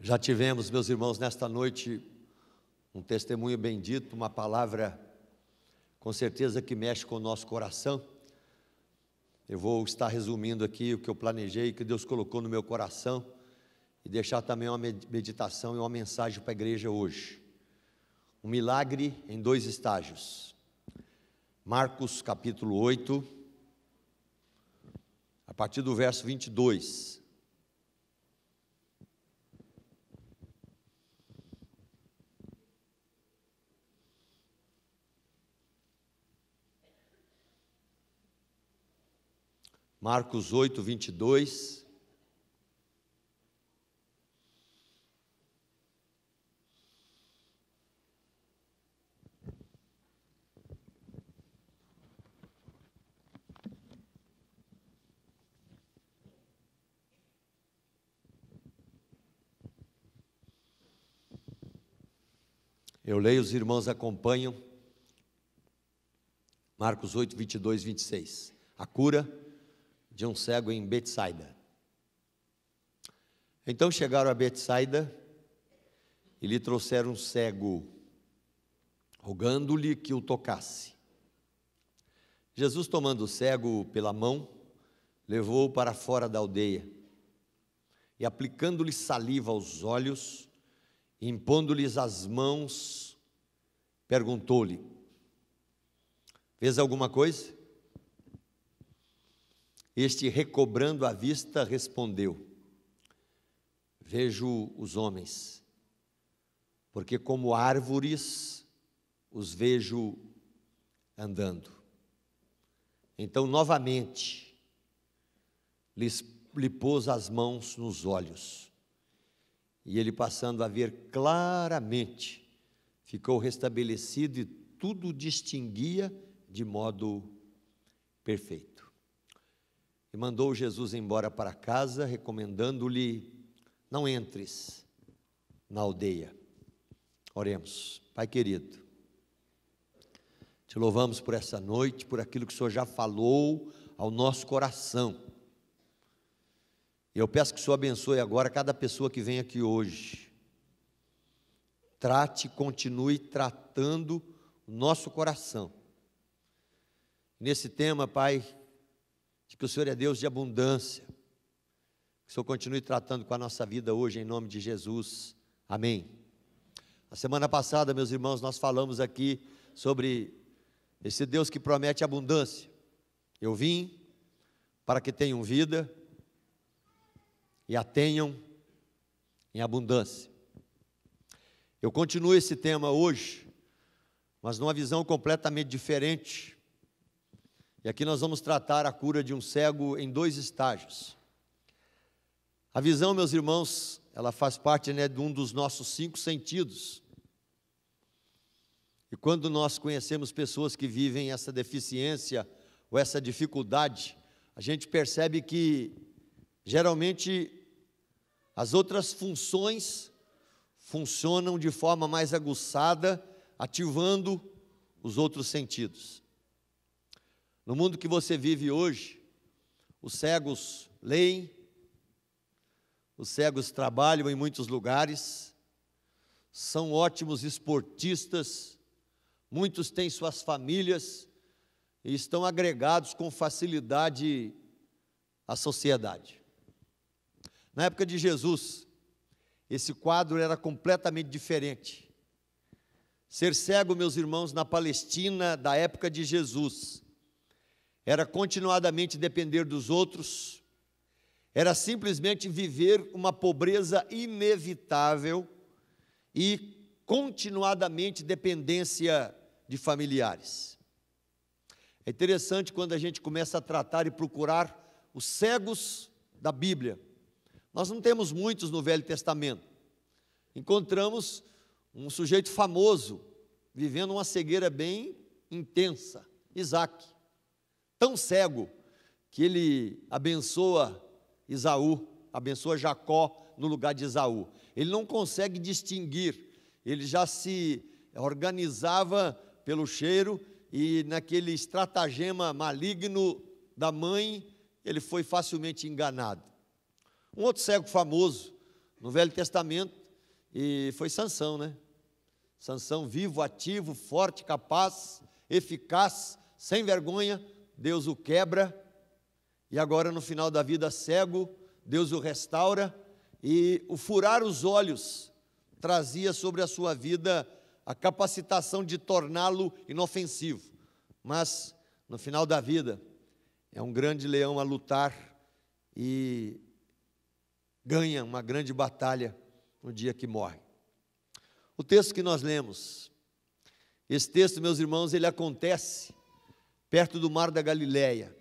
Já tivemos, meus irmãos, nesta noite, um testemunho bendito, uma palavra com certeza que mexe com o nosso coração. Eu vou estar resumindo aqui o que eu planejei, que Deus colocou no meu coração, e deixar também uma meditação e uma mensagem para a igreja hoje. Um milagre em 2 estágios. Marcos capítulo 8, a partir do verso 22. Marcos 8, 22. Eu leio, os irmãos acompanham. Marcos 8, 22, 26. A cura de um cego em Betsaida. Então chegaram a Betsaida e lhe trouxeram um cego, rogando-lhe que o tocasse. Jesus, tomando o cego pela mão, levou-o para fora da aldeia e, aplicando-lhe saliva aos olhos, e impondo-lhes as mãos, perguntou-lhe: fez alguma coisa? Este, recobrando a vista, respondeu: vejo os homens, porque como árvores os vejo andando. Então, novamente, lhe pôs as mãos nos olhos, e ele, passando a ver claramente, ficou restabelecido e tudo distinguia de modo perfeito. E mandou Jesus embora para casa, recomendando-lhe: não entres na aldeia. Oremos. Pai querido, te louvamos por essa noite, por aquilo que o Senhor já falou ao nosso coração. E eu peço que o Senhor abençoe agora cada pessoa que vem aqui hoje. Trate, continue tratando o nosso coração. Nesse tema, Pai, de que o Senhor é Deus de abundância, que o Senhor continue tratando com a nossa vida hoje, em nome de Jesus. Amém. A semana passada, meus irmãos, nós falamos aqui sobre esse Deus que promete abundância. Eu vim para que tenham vida e a tenham em abundância. Eu continuo esse tema hoje, mas numa visão completamente diferente. E aqui nós vamos tratar a cura de um cego em 2 estágios. A visão, meus irmãos, ela faz parte, de um dos nossos 5 sentidos. E quando nós conhecemos pessoas que vivem essa deficiência ou essa dificuldade, a gente percebe que geralmente as outras funções funcionam de forma mais aguçada, ativando os outros sentidos. No mundo que você vive hoje, os cegos leem, os cegos trabalham em muitos lugares, são ótimos esportistas, muitos têm suas famílias e estão agregados com facilidade à sociedade. Na época de Jesus, esse quadro era completamente diferente. Ser cego, meus irmãos, na Palestina da época de Jesus, era continuadamente depender dos outros, era simplesmente viver uma pobreza inevitável e continuadamente dependência de familiares. É interessante quando a gente começa a tratar e procurar os cegos da Bíblia. Nós não temos muitos no Velho Testamento. Encontramos um sujeito famoso, vivendo uma cegueira bem intensa, Isaac. Tão cego que ele abençoa Esaú, abençoa Jacó no lugar de Esaú. Ele não consegue distinguir, ele já se organizava pelo cheiro e naquele estratagema maligno da mãe, ele foi facilmente enganado. Um outro cego famoso no Velho Testamento, e foi Sansão, né? Sansão vivo, ativo, forte, capaz, eficaz, sem vergonha, Deus o quebra, e agora no final da vida cego, Deus o restaura, e o furar os olhos trazia sobre a sua vida a capacitação de torná-lo inofensivo, mas no final da vida é um grande leão a lutar e ganha uma grande batalha no dia que morre. O texto que nós lemos, esse texto, meus irmãos, ele acontece perto do Mar da Galileia.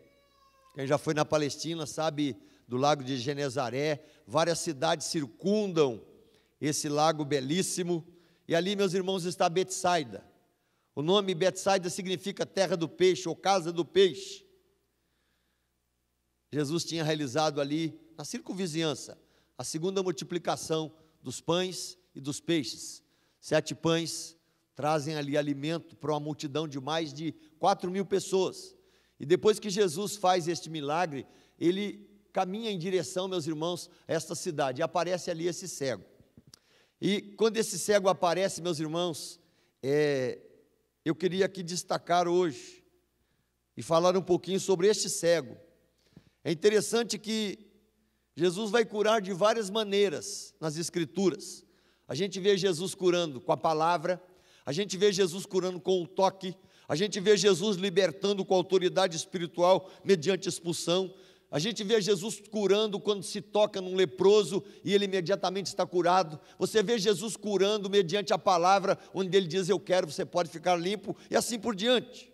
Quem já foi na Palestina sabe do lago de Genezaré, várias cidades circundam esse lago belíssimo, e ali, meus irmãos, está Betsaida. O nome Betsaida significa terra do peixe, ou casa do peixe. Jesus tinha realizado ali, na circunvizinhança, a segunda multiplicação dos pães e dos peixes. 7 pães trazem ali alimento para uma multidão de mais de 4.000 pessoas. E depois que Jesus faz este milagre, ele caminha em direção, meus irmãos, a esta cidade, e aparece ali esse cego. E quando esse cego aparece, meus irmãos, eu queria aqui destacar hoje, e falar um pouquinho sobre este cego. É interessante que Jesus vai curar de várias maneiras nas Escrituras. A gente vê Jesus curando com a palavra, a gente vê Jesus curando com o toque, a gente vê Jesus libertando com autoridade espiritual mediante expulsão, a gente vê Jesus curando quando se toca num leproso e ele imediatamente está curado. Você vê Jesus curando mediante a palavra, onde ele diz: eu quero, você pode ficar limpo, e assim por diante.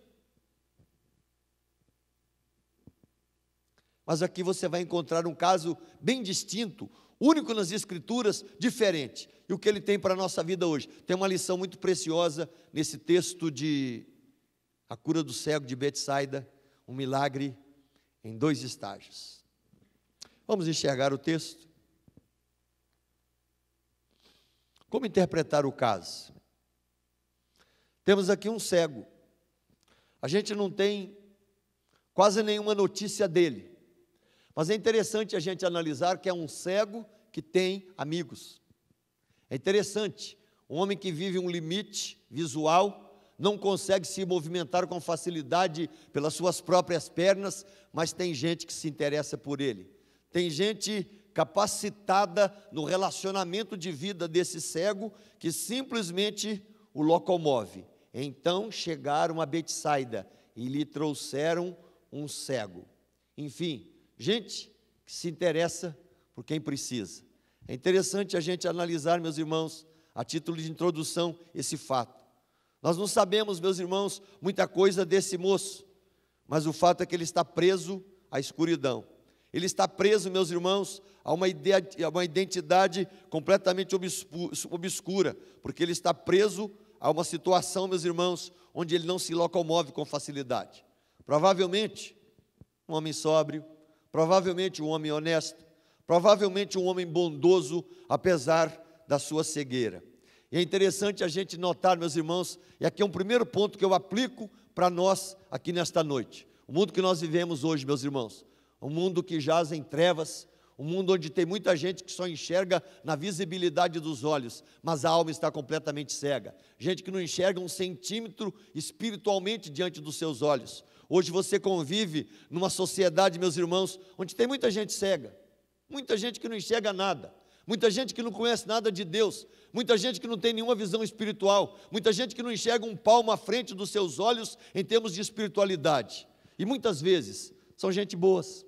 Mas aqui você vai encontrar um caso bem distinto, único nas Escrituras, diferente. E o que ele tem para a nossa vida hoje? Tem uma lição muito preciosa nesse texto de a cura do cego de Betsaida, um milagre em 2 estágios. Vamos enxergar o texto? Como interpretar o caso? Temos aqui um cego. A gente não tem quase nenhuma notícia dele. Mas é interessante a gente analisar que é um cego que tem amigos. É interessante, um homem que vive um limite visual, não consegue se movimentar com facilidade pelas suas próprias pernas, mas tem gente que se interessa por ele. Tem gente capacitada no relacionamento de vida desse cego, que simplesmente o locomove. Então chegaram a Betsaida e lhe trouxeram um cego. Enfim, gente que se interessa por quem precisa. É interessante a gente analisar, meus irmãos, a título de introdução, esse fato. Nós não sabemos, meus irmãos, muita coisa desse moço, mas o fato é que ele está preso à escuridão. Ele está preso, meus irmãos, a uma identidade completamente obscura, porque ele está preso a uma situação, meus irmãos, onde ele não se locomove com facilidade. Provavelmente, um homem sóbrio, provavelmente um homem honesto, provavelmente um homem bondoso, apesar da sua cegueira. E é interessante a gente notar, meus irmãos, e aqui é um primeiro ponto que eu aplico para nós aqui nesta noite. O mundo que nós vivemos hoje, meus irmãos, um mundo que jaz em trevas, um mundo onde tem muita gente que só enxerga na visibilidade dos olhos, mas a alma está completamente cega. Gente que não enxerga 1 centímetro espiritualmente diante dos seus olhos. Hoje você convive numa sociedade, meus irmãos, onde tem muita gente cega, muita gente que não enxerga nada, muita gente que não conhece nada de Deus, muita gente que não tem nenhuma visão espiritual, muita gente que não enxerga um palmo à frente dos seus olhos em termos de espiritualidade. E muitas vezes são gente boas.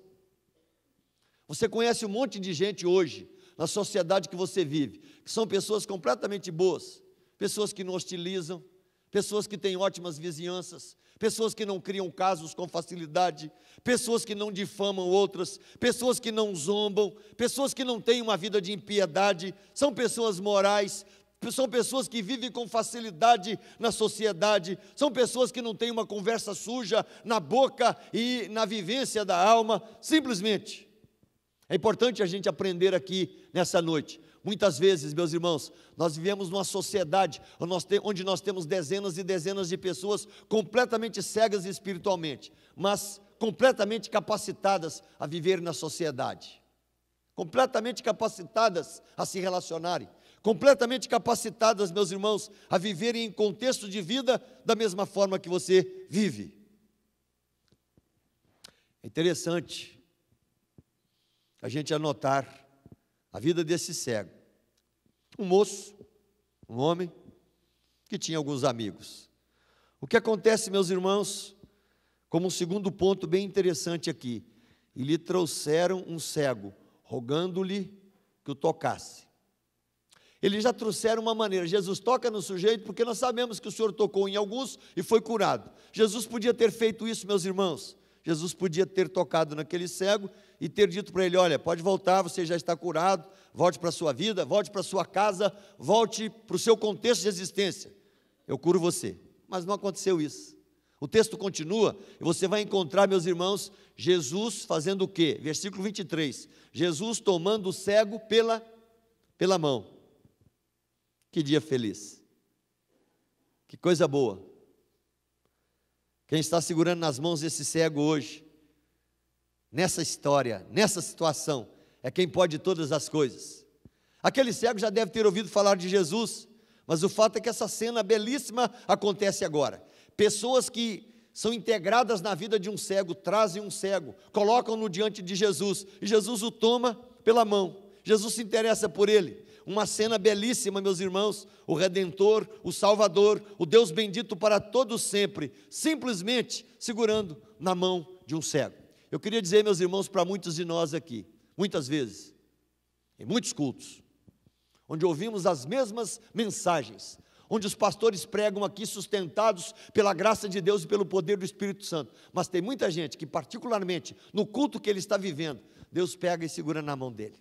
Você conhece um monte de gente hoje, na sociedade que você vive, que são pessoas completamente boas, pessoas que não hostilizam, pessoas que têm ótimas vizinhanças, pessoas que não criam casos com facilidade, pessoas que não difamam outras, pessoas que não zombam, pessoas que não têm uma vida de impiedade, são pessoas morais, são pessoas que vivem com facilidade na sociedade, são pessoas que não têm uma conversa suja na boca e na vivência da alma, simplesmente. É importante a gente aprender aqui nessa noite. Muitas vezes, meus irmãos, nós vivemos numa sociedade onde nós temos dezenas e dezenas de pessoas completamente cegas espiritualmente, mas completamente capacitadas a viver na sociedade. completamente capacitadas a se relacionarem, completamente capacitadas, meus irmãos, a viverem em contexto de vida da mesma forma que você vive. É interessante a gente anotar a vida desse cego. Um moço, um homem, que tinha alguns amigos. O que acontece, meus irmãos, como um segundo ponto bem interessante aqui, e lhe trouxeram um cego, rogando-lhe que o tocasse. Eles já trouxeram uma maneira, Jesus toca no sujeito, porque nós sabemos que o Senhor tocou em alguns e foi curado. Jesus podia ter feito isso, meus irmãos. Jesus podia ter tocado naquele cego e ter dito para ele: olha, pode voltar, você já está curado, volte para a sua vida, volte para a sua casa, volte para o seu contexto de existência, eu curo você. Mas não aconteceu isso. O texto continua e você vai encontrar, meus irmãos, Jesus fazendo o quê? Versículo 23, Jesus tomando o cego pela mão. Que dia feliz, que coisa boa. Quem está segurando nas mãos esse cego hoje, nessa história, nessa situação, é quem pode todas as coisas. Aquele cego já deve ter ouvido falar de Jesus, mas o fato é que essa cena belíssima acontece agora. Pessoas que são integradas na vida de um cego, trazem um cego, colocam-no diante de Jesus, e Jesus o toma pela mão, Jesus se interessa por ele. Uma cena belíssima, meus irmãos, o Redentor, o Salvador, o Deus bendito para todos sempre, simplesmente segurando na mão de um cego. Eu queria dizer, meus irmãos, para muitos de nós aqui, muitas vezes, em muitos cultos, onde ouvimos as mesmas mensagens, onde os pastores pregam aqui sustentados pela graça de Deus e pelo poder do Espírito Santo, mas tem muita gente que, particularmente no culto que ele está vivendo, Deus pega e segura na mão dele.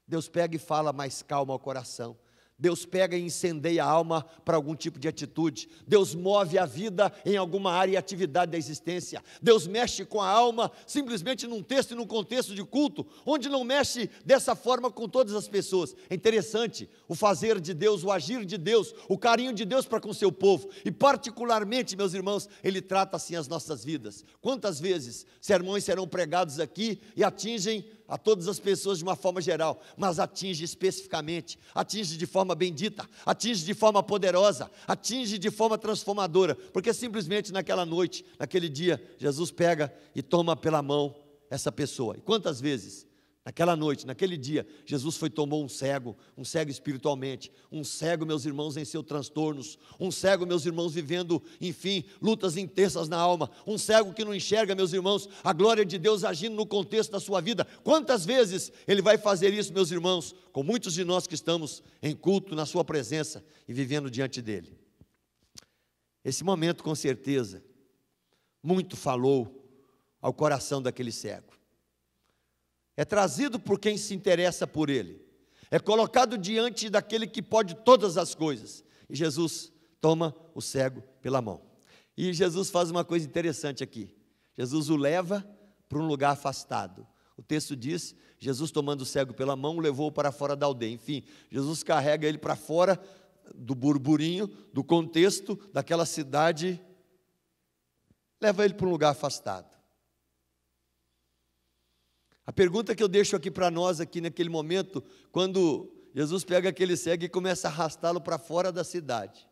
Deus pega e fala mais calma ao coração. Deus pega e incendeia a alma para algum tipo de atitude. Deus move a vida em alguma área e atividade da existência. Deus mexe com a alma simplesmente num texto e num contexto de culto, onde não mexe dessa forma com todas as pessoas. É interessante o fazer de Deus, o agir de Deus, o carinho de Deus para com o seu povo. E particularmente, meus irmãos, Ele trata assim as nossas vidas. Quantas vezes sermões serão pregados aqui e atingem a todas as pessoas de uma forma geral, mas atinge especificamente, atinge de forma bendita, atinge de forma poderosa, atinge de forma transformadora, porque simplesmente naquela noite, naquele dia, Jesus pega e toma pela mão essa pessoa. E quantas vezes, naquela noite, naquele dia, Jesus tomou um cego espiritualmente, um cego, meus irmãos, em seus transtornos, um cego, meus irmãos, vivendo, enfim, lutas intensas na alma, um cego que não enxerga, meus irmãos, a glória de Deus agindo no contexto da sua vida. Quantas vezes Ele vai fazer isso, meus irmãos, com muitos de nós que estamos em culto, na sua presença e vivendo diante dEle. Esse momento, com certeza, muito falou ao coração daquele cego. É trazido por quem se interessa por ele, é colocado diante daquele que pode todas as coisas, e Jesus toma o cego pela mão. E Jesus faz uma coisa interessante aqui, Jesus o leva para um lugar afastado. O texto diz, Jesus tomando o cego pela mão, o levou para fora da aldeia. Enfim, Jesus carrega ele para fora do burburinho, do contexto daquela cidade, leva ele para um lugar afastado. A pergunta que eu deixo aqui para nós, aqui naquele momento, quando Jesus pega aquele cego e começa a arrastá-lo para fora da cidade,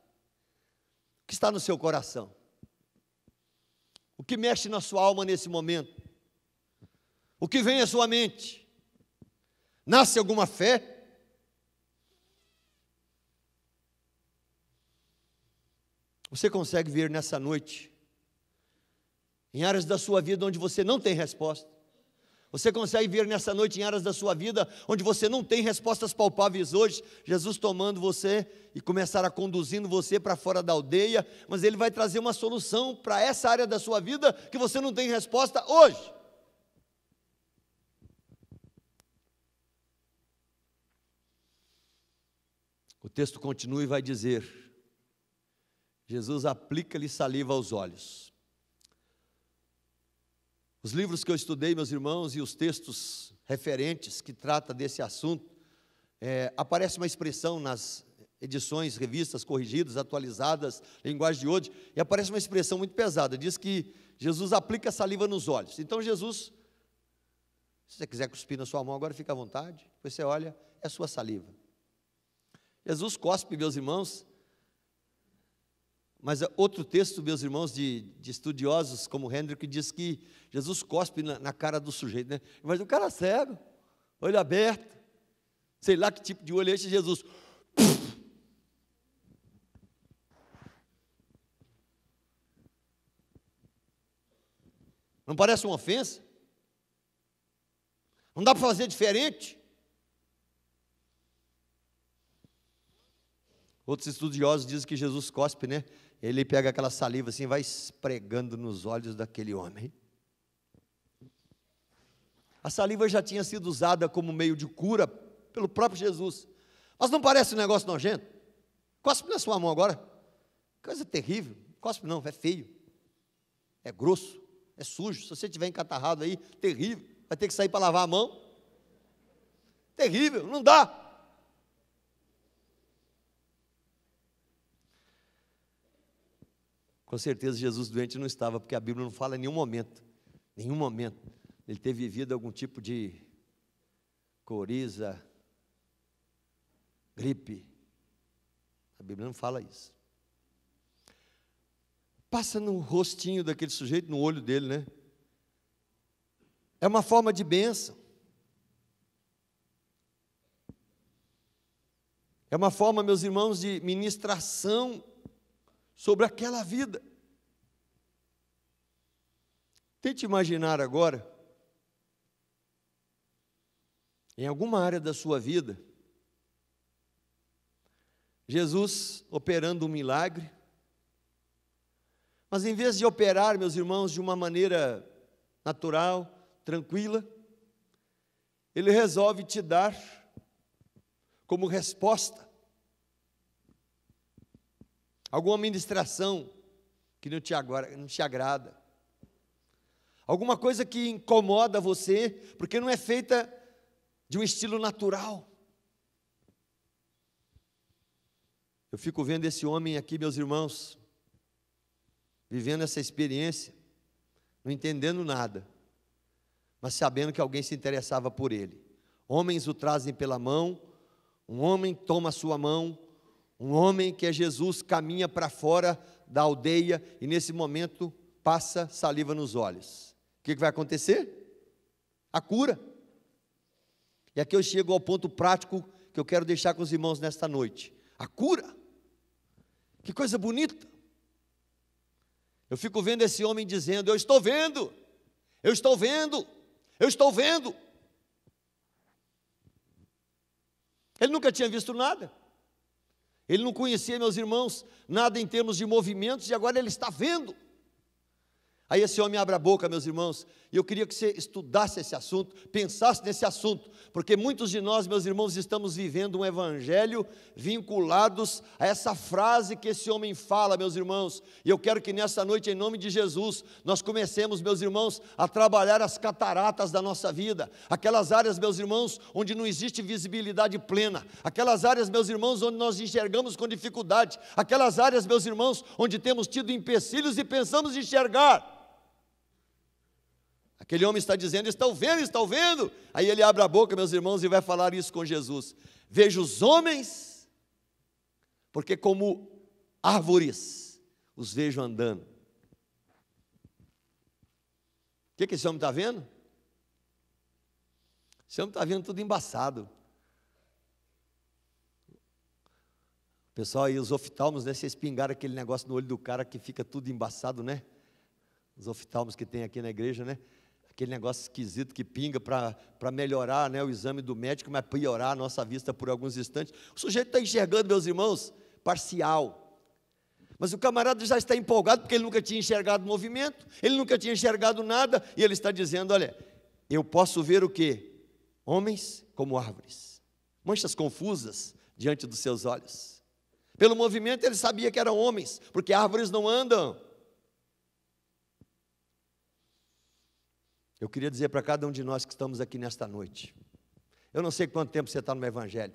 o que está no seu coração? O que mexe na sua alma nesse momento? O que vem à sua mente? Nasce alguma fé? Você consegue ver nessa noite, em áreas da sua vida onde você não tem resposta? Você consegue ver nessa noite em áreas da sua vida onde você não tem respostas palpáveis hoje, Jesus tomando você e começar a conduzindo você para fora da aldeia, mas Ele vai trazer uma solução para essa área da sua vida que você não tem resposta hoje. O texto continua e vai dizer, Jesus aplica-lhe saliva aos olhos. Os livros que eu estudei, meus irmãos, e os textos referentes que tratam desse assunto, aparece uma expressão nas edições, revistas corrigidas, atualizadas, linguagem de hoje, e aparece uma expressão muito pesada, diz que Jesus aplica saliva nos olhos. Então Jesus Se você quiser cuspir na sua mão, agora fica à vontade. Depois você olha, é a sua saliva. Jesus cospe, meus irmãos. Mas outro texto, meus irmãos, de estudiosos como Hendrick, diz que Jesus cospe na cara do sujeito, né? Mas o cara cego, olho aberto, sei lá que tipo de olho é esse, Jesus. Não parece uma ofensa? Não dá para fazer diferente? Outros estudiosos dizem que Jesus cospe, né? Ele pega aquela saliva assim, vai esfregando nos olhos daquele homem. A saliva já tinha sido usada como meio de cura pelo próprio Jesus. Mas não parece um negócio nojento? Cospe na sua mão agora. Coisa terrível. Cospe não, é feio. É grosso, é sujo. Se você estiver encatarrado aí, terrível. Vai ter que sair para lavar a mão. Terrível, não dá. Com certeza Jesus doente não estava, porque a Bíblia não fala em nenhum momento, ele ter vivido algum tipo de coriza, gripe. A Bíblia não fala isso. Passa no rostinho daquele sujeito, no olho dele, né? É uma forma de bênção. É uma forma, meus irmãos, de ministração sobre aquela vida. Tente imaginar agora, em alguma área da sua vida, Jesus operando um milagre, mas em vez de operar, meus irmãos, de uma maneira natural, tranquila, Ele resolve te dar como resposta alguma ministração que não te agrada, alguma coisa que incomoda você, porque não é feita de um estilo natural. Eu fico vendo esse homem aqui, meus irmãos, vivendo essa experiência, não entendendo nada, mas sabendo que alguém se interessava por ele. Homens o trazem pela mão, um homem toma a sua mão, um homem que é Jesus caminha para fora da aldeia e nesse momento passa saliva nos olhos. O que vai acontecer? A cura. E aqui eu chego ao ponto prático que eu quero deixar com os irmãos nesta noite. A cura. Que coisa bonita. Eu fico vendo esse homem dizendo: eu estou vendo, eu estou vendo, eu estou vendo. Ele nunca tinha visto nada. Ele não conhecia, meus irmãos, nada em termos de movimentos, e agora ele está vendo. Aí esse homem abre a boca, meus irmãos, e eu queria que você estudasse esse assunto, pensasse nesse assunto, porque muitos de nós, meus irmãos, estamos vivendo um evangelho vinculados a essa frase que esse homem fala, meus irmãos, e eu quero que nessa noite, em nome de Jesus, nós comecemos, meus irmãos, a trabalhar as cataratas da nossa vida, aquelas áreas, meus irmãos, onde não existe visibilidade plena, aquelas áreas, meus irmãos, onde nós enxergamos com dificuldade, aquelas áreas, meus irmãos, onde temos tido empecilhos e pensamos enxergar. Aquele homem está dizendo: estão vendo, estão vendo. Aí ele abre a boca, meus irmãos, e vai falar isso com Jesus. Vejo os homens, porque como árvores os vejo andando. O que esse homem está vendo? Esse homem está vendo tudo embaçado. Pessoal, aí os oftalmos, né? Vocês pingaram aquele negócio no olho do cara que fica tudo embaçado, né? Os oftalmos que tem aqui na igreja, né? Aquele negócio esquisito que pinga para melhorar, né, o exame do médico, mas piorar a nossa vista por alguns instantes. O sujeito está enxergando, meus irmãos, parcial. Mas o camarada já está empolgado, porque ele nunca tinha enxergado movimento, ele nunca tinha enxergado nada, e ele está dizendo: olha, eu posso ver o quê? Homens como árvores, manchas confusas diante dos seus olhos. Pelo movimento ele sabia que eram homens, porque árvores não andam. Eu queria dizer para cada um de nós que estamos aqui nesta noite, eu não sei quanto tempo você está no Evangelho,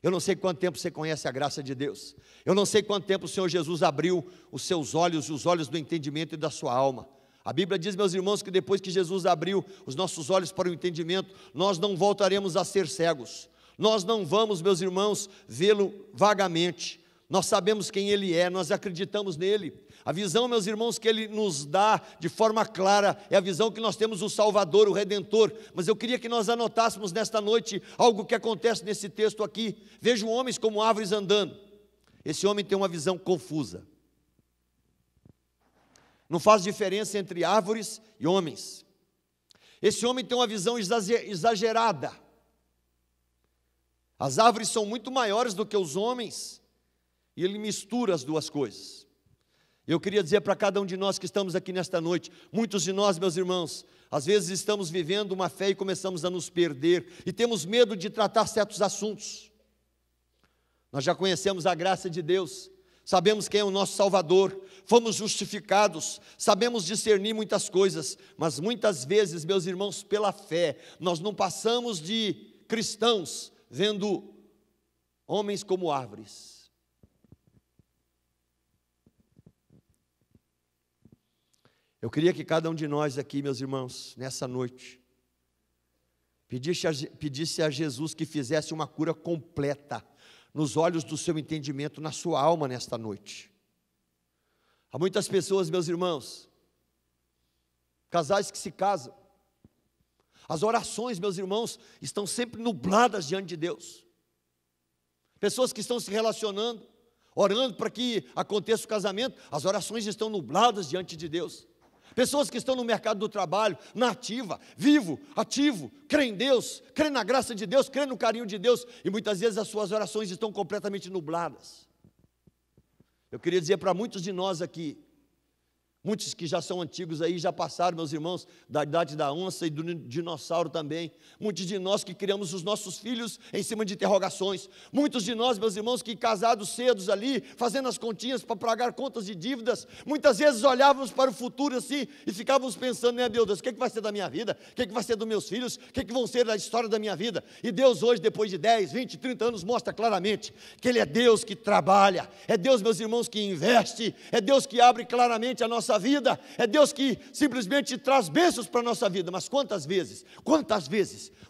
eu não sei quanto tempo você conhece a graça de Deus, eu não sei quanto tempo o Senhor Jesus abriu os seus olhos, os olhos do entendimento e da sua alma, A Bíblia diz, meus irmãos, que depois que Jesus abriu os nossos olhos para o entendimento, nós não voltaremos a ser cegos. Nós não vamos, meus irmãos, vê-lo vagamente. Nós sabemos quem Ele é, nós acreditamos nele. A visão, meus irmãos, que Ele nos dá de forma clara é a visão que nós temos o Salvador, o Redentor. Mas eu queria que nós anotássemos nesta noite algo que acontece nesse texto aqui. Vejo homens como árvores andando. Esse homem tem uma visão confusa. Não faz diferença entre árvores e homens. Esse homem tem uma visão exagerada. As árvores são muito maiores do que os homens, e ele mistura as duas coisas. Eu queria dizer para cada um de nós que estamos aqui nesta noite, muitos de nós, meus irmãos, às vezes estamos vivendo uma fé e começamos a nos perder, e temos medo de tratar certos assuntos. Nós já conhecemos a graça de Deus, sabemos quem é o nosso Salvador, fomos justificados, sabemos discernir muitas coisas, mas muitas vezes, meus irmãos, pela fé, nós não passamos de cristãos vendo homens como árvores. Eu queria que cada um de nós aqui, meus irmãos, nessa noite, pedisse a Jesus que fizesse uma cura completa nos olhos do seu entendimento, na sua alma nesta noite. Há muitas pessoas, meus irmãos, casais que se casam, as orações, meus irmãos, estão sempre nubladas diante de Deus. Pessoas que estão se relacionando, orando para que aconteça o casamento, as orações estão nubladas diante de Deus. Pessoas que estão no mercado do trabalho, na ativa, vivo, ativo, crê em Deus, crê na graça de Deus, crê no carinho de Deus, e muitas vezes as suas orações estão completamente nubladas. Eu queria dizer para muitos de nós aqui, muitos que já são antigos aí, já passaram, meus irmãos, da idade da onça e do dinossauro também. Muitos de nós que criamos os nossos filhos em cima de interrogações. Muitos de nós, meus irmãos, que casados cedos ali, fazendo as continhas para pagar contas e dívidas. Muitas vezes olhávamos para o futuro assim e ficávamos pensando, né, meu Deus, o que vai ser da minha vida? O que vai ser dos meus filhos? O que vão ser da história da minha vida? E Deus hoje, depois de 10, 20, 30 anos, mostra claramente que Ele é Deus que trabalha. É Deus, meus irmãos, que investe. É Deus que abre claramente a nossa vida, é Deus que simplesmente traz bênçãos para a nossa vida. Mas quantas vezes,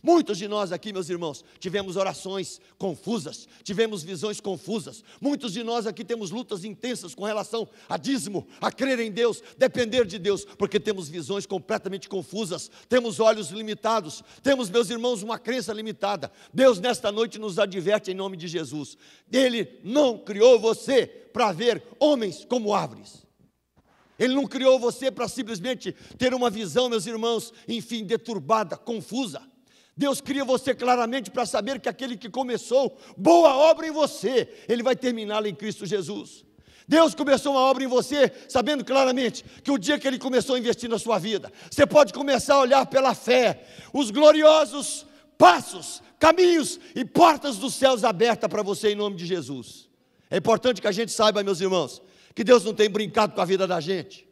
muitos de nós aqui, meus irmãos, tivemos orações confusas, tivemos visões confusas. Muitos de nós aqui temos lutas intensas com relação a dízimo, a crer em Deus, depender de Deus, porque temos visões completamente confusas, temos olhos limitados, temos, meus irmãos, uma crença limitada. Deus nesta noite nos adverte em nome de Jesus. Ele não criou você para ver homens como árvores. Ele não criou você para simplesmente ter uma visão, meus irmãos, enfim, deturbada, confusa. Deus cria você claramente para saber que aquele que começou boa obra em você, Ele vai terminá-la em Cristo Jesus. Deus começou uma obra em você, sabendo claramente que o dia que Ele começou a investir na sua vida, você pode começar a olhar pela fé, os gloriosos passos, caminhos e portas dos céus abertas para você em nome de Jesus. É importante que a gente saiba, meus irmãos, que Deus não tem brincado com a vida da gente.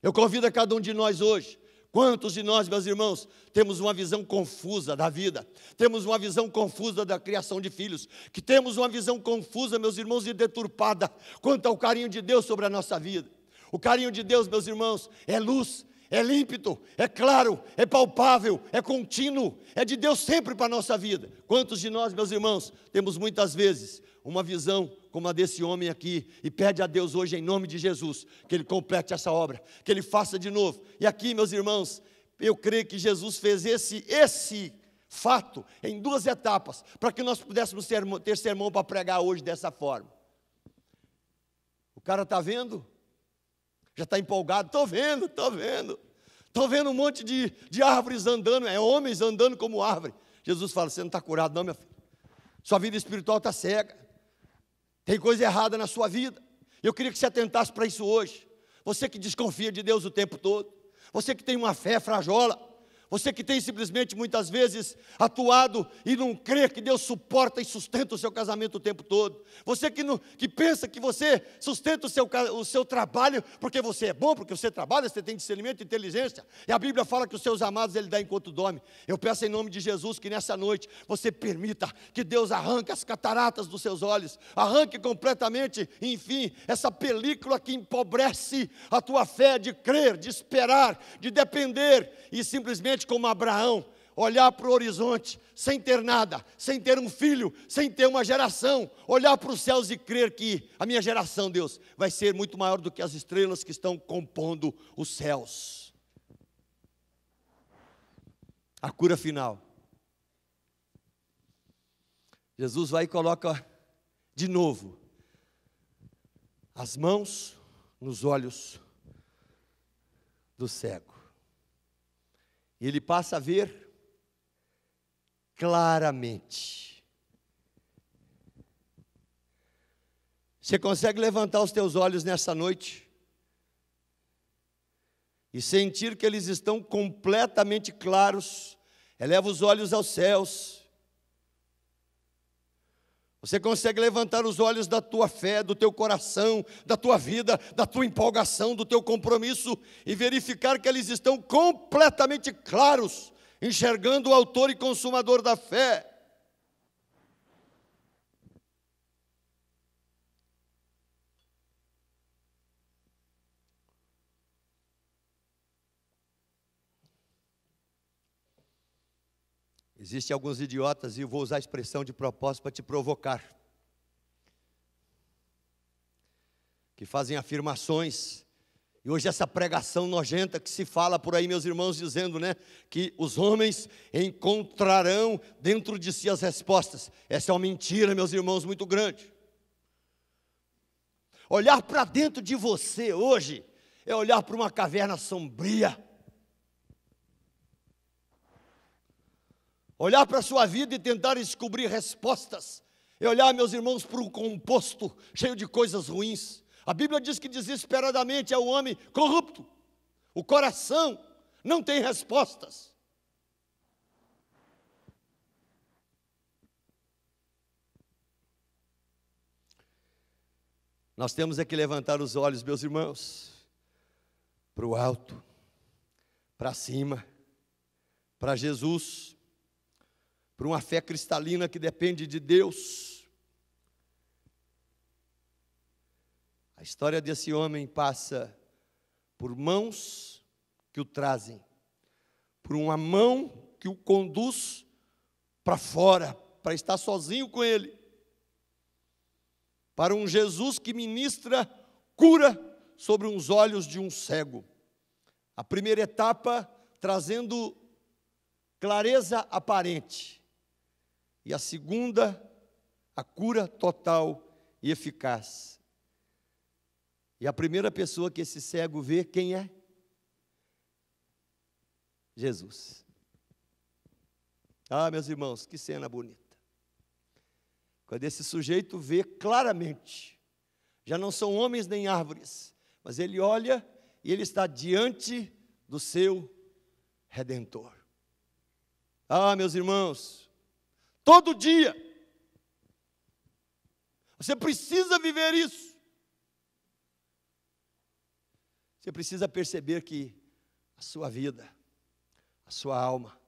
Eu convido a cada um de nós hoje. Quantos de nós, meus irmãos, temos uma visão confusa da vida, temos uma visão confusa da criação de filhos, que temos uma visão confusa, meus irmãos, e deturpada quanto ao carinho de Deus sobre a nossa vida. O carinho de Deus, meus irmãos, é luz, é límpido, é claro, é palpável, é contínuo, é de Deus sempre para a nossa vida. Quantos de nós, meus irmãos, temos muitas vezes uma visão como a desse homem aqui, e pede a Deus hoje em nome de Jesus, que Ele complete essa obra, que Ele faça de novo. E aqui, meus irmãos, eu creio que Jesus fez esse fato em duas etapas, para que nós pudéssemos ter sermão para pregar hoje dessa forma. O cara está vendo? Já está empolgado? Estou vendo um monte de árvores andando, homens andando como árvore. Jesus fala, você não está curado não, meu filho, sua vida espiritual está cega, tem coisa errada na sua vida. Eu queria que você atentasse para isso hoje. Você que desconfia de Deus o tempo todo, você que tem uma fé frajola, Você que tem simplesmente muitas vezes atuado e não crê que Deus suporta e sustenta o seu casamento o tempo todo. Você que pensa que você sustenta o seu trabalho porque você é bom, porque você trabalha, você tem discernimento e inteligência. E a Bíblia fala que os seus amados Ele dá enquanto dorme. Eu peço em nome de Jesus que nessa noite você permita que Deus arranque as cataratas dos seus olhos, arranque completamente, enfim, essa película que empobrece a tua fé de crer, de esperar, de depender e simplesmente como Abraão, olhar para o horizonte, sem ter nada, sem ter um filho, sem ter uma geração, olhar para os céus e crer que a minha geração, Deus, vai ser muito maior do que as estrelas que estão compondo os céus. A cura final. Jesus vai e coloca de novo as mãos nos olhos do cego. E ele passa a ver claramente. Você consegue levantar os teus olhos nessa noite e sentir que eles estão completamente claros? Eleva os olhos aos céus. Você consegue levantar os olhos da tua fé, do teu coração, da tua vida, da tua empolgação, do teu compromisso e verificar que eles estão completamente claros, enxergando o autor e consumador da fé. Existem alguns idiotas, e eu vou usar a expressão de propósito para te provocar, que fazem afirmações, e hoje essa pregação nojenta que se fala por aí, meus irmãos, dizendo, que os homens encontrarão dentro de si as respostas. Essa é uma mentira, meus irmãos, muito grande. Olhar para dentro de você hoje é olhar para uma caverna sombria. Olhar para a sua vida e tentar descobrir respostas é olhar, meus irmãos, para um composto cheio de coisas ruins. A Bíblia diz que desesperadamente é o homem corrupto. O coração não tem respostas. Nós temos é que levantar os olhos, meus irmãos, para o alto, para cima, para Jesus, para uma fé cristalina que depende de Deus. A história desse homem passa por mãos que o trazem, por uma mão que o conduz para fora, para estar sozinho com ele, para um Jesus que ministra cura sobre os olhos de um cego. A primeira etapa trazendo clareza aparente, e a segunda, a cura total e eficaz. E a primeira pessoa que esse cego vê, quem é? Jesus. Ah, meus irmãos, que cena bonita. Quando esse sujeito vê claramente, já não são homens nem árvores, mas ele olha e ele está diante do seu Redentor. Ah, meus irmãos, todo dia, você precisa viver isso. Você precisa perceber que a sua vida, a sua alma,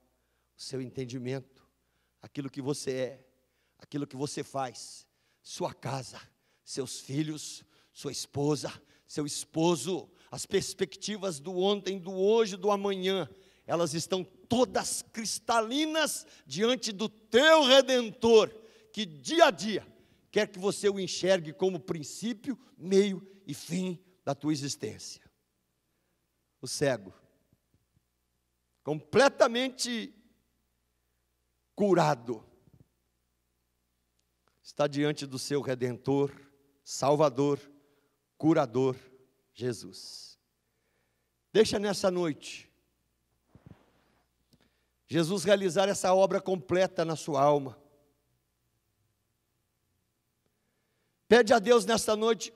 o seu entendimento, aquilo que você é, aquilo que você faz, sua casa, seus filhos, sua esposa, seu esposo, as perspectivas do ontem, do hoje, do amanhã, elas estão todas cristalinas diante do teu Redentor, que dia a dia quer que você o enxergue como princípio, meio e fim da tua existência. O cego, completamente curado, está diante do seu Redentor, Salvador, Curador, Jesus. Deixa nessa noite Jesus realizar essa obra completa na sua alma. Pede a Deus nesta noite,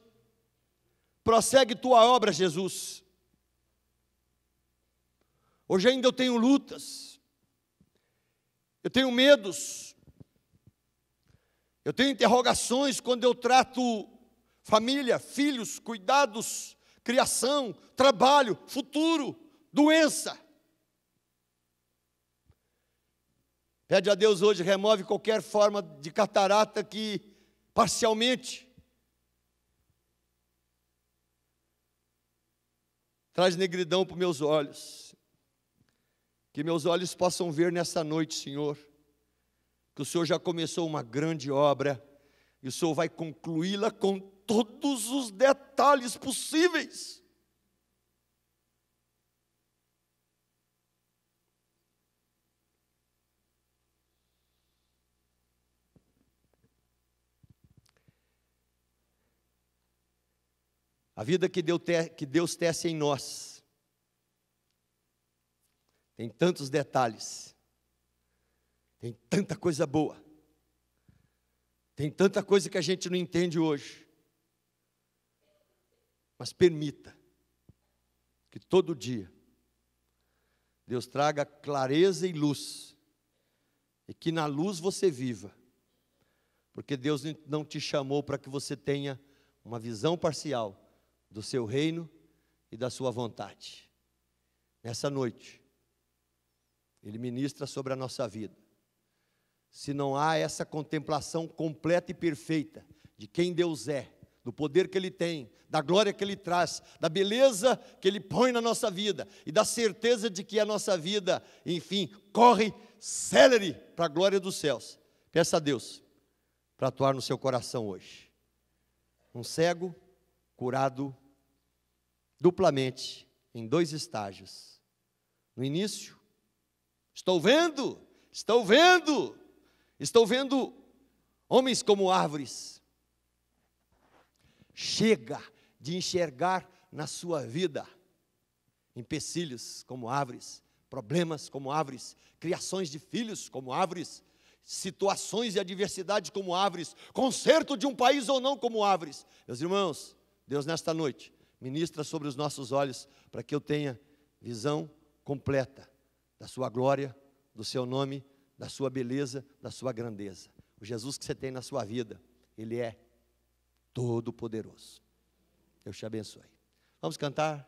prossegue tua obra, Jesus. Hoje ainda eu tenho lutas, eu tenho medos, eu tenho interrogações quando eu trato família, filhos, cuidados, criação, trabalho, futuro, doença. Pede a Deus hoje, remove qualquer forma de catarata que parcialmente traz negridão para os meus olhos. Que meus olhos possam ver nessa noite, Senhor, que o Senhor já começou uma grande obra e o Senhor vai concluí-la com todos os detalhes possíveis. A vida que Deus tece em nós tem tantos detalhes, tem tanta coisa boa, tem tanta coisa que a gente não entende hoje. Mas permita que todo dia Deus traga clareza e luz, e que na luz você viva, porque Deus não te chamou para que você tenha uma visão parcial do seu reino e da sua vontade. Nessa noite, Ele ministra sobre a nossa vida. Se não há essa contemplação completa e perfeita de quem Deus é, do poder que Ele tem, da glória que Ele traz, da beleza que Ele põe na nossa vida e da certeza de que a nossa vida, enfim, corre célere para a glória dos céus. Peça a Deus para atuar no seu coração hoje. Um cego curado duplamente em 2 estágios. No início, estou vendo homens como árvores. Chega de enxergar na sua vida empecilhos como árvores, problemas como árvores, criações de filhos como árvores, situações e adversidades como árvores, conserto de um país ou não como árvores. Meus irmãos, Deus nesta noite ministra sobre os nossos olhos para que eu tenha visão completa da sua glória, do seu nome, da sua beleza, da sua grandeza. O Jesus que você tem na sua vida, Ele é todo-poderoso. Deus te abençoe. Vamos cantar?